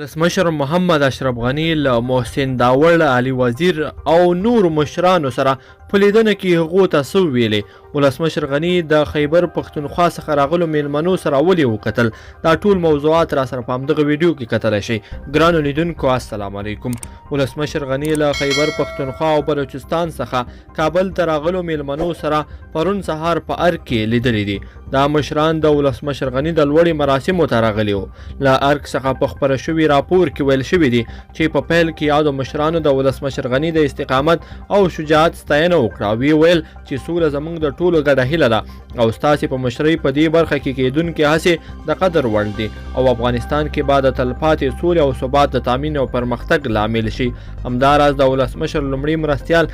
ولسمشر محمد اشرف غني له محسن داوړ علي وزیر او نور مشرانو سره په لیدنه کې هغو ته څه ویلې. ولسمشر غني د خیبر پښتونخوا څخه راغلو میلمنو سره ولې وکتل؟ دا ټول موضوعات را سره په همدغه ویډیو کې کتلی شئ. ګرانو لیدونکو السلام علیکم. ولسمشر غني له خیبر پښتونخوا او بلوچستان څخه کابل ته راغلو میلمنو سره پرون سهار په ارګ کې لیدلي دي. دا مشران د ولسمشر غني د لوړې مراسمو ته راغلي وو. له ارګ څخه په خپره شوي راپور کې ویل شوي دي چې په پیل کې یادو مشرانو د ولسمشر غني د استقامت او شجاعت ستاینه وکړه. وی ویل چې سوله زموږ د ټولو ګډه هیله ده او ستاسې په مشرۍ په دې برخه کې کیدونکې هڅې د قدر وړ دي او افغانستان کې به د تلپاتې سولې او ثبات د تامین او پرمختګ لامل شي. همداراز د ولسمشر لومړي مرستیال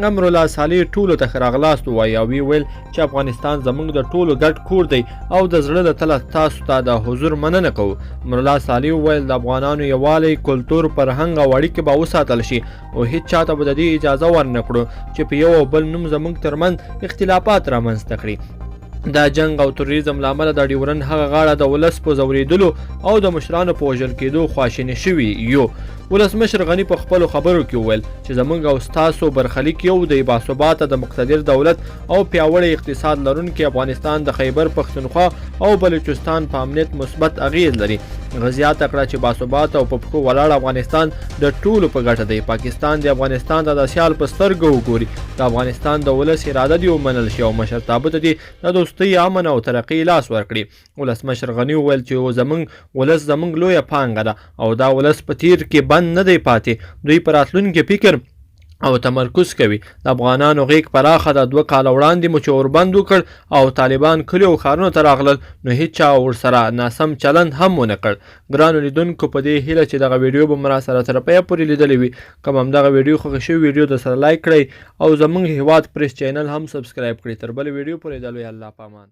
امرالله صالح ټولو ته ښه راغلاست ووایي او وی ویل چې افغانستان زموږ د ټولو ګډ کور دی او د زړه له تله تاسو ته د حضور مننه کوو. امرالله صالح وویل د افغانانو یووالی، کلتور، فرهنګ او اړیکې به وساتل شي او هیڅ چاته به د دې اجازه ورنه کړو چې په یو او بل نوم زموږ ترمنځ اختلافات رامنځته کړي. دا جنگ او تروریزم له امله د ډیورن هغه غاړه د ولس په ځورېدلو او د مشرانو په وژل کېدو خواشیني شوي یو. ولسمشر غني په خپلو خبرو کې وویل چې زموږ او ستاسو برخلیک یو دی، باثباته د مقتدر دولت او پیاوړی اقتصاد لرونکی افغانستان د خیبر پښتونخوا او بلوچستان په امنیت مثبت اغیز لري. زیاته کړه چې باثباته او په پښو ولاړ افغانستان د ټولو په ګټه دی. پاکستان د افغانستان د سیال په سترګو وګوري. د افغانستان د ولس اراده دې ومنل شي او مشرتابه ته دې د دوستۍ، امن او ترقۍ لاس ورکړي. ولسمشر غني وویل چې زموږ ولس زموږ لویه پانګه ده او دا ولس په تیر کې بند نه دی پاتې. دوی په راتلونکي فکر او تمرکز کوي. د افغانانو غیږ پراخه ده. 2 کاله وړاندې مو چې اوربند وکړ او طالبان کلیو او ښارونو ته راغلل نو هیڅ چا ورسره ناسم چلند هم ونه کړ. ګرانو لیدونکو په دې هیله چې دغه ویډیو به مو راسره تر پایه پورې لیدلې وي. که همدغه ویډیو خوښه شوې ویډیو درسره لایک کړئ او زموږ هیواد پریس چینل هم سبسکرایب کړئ. تر بلې ویډیو پورې د لوی الله په امان.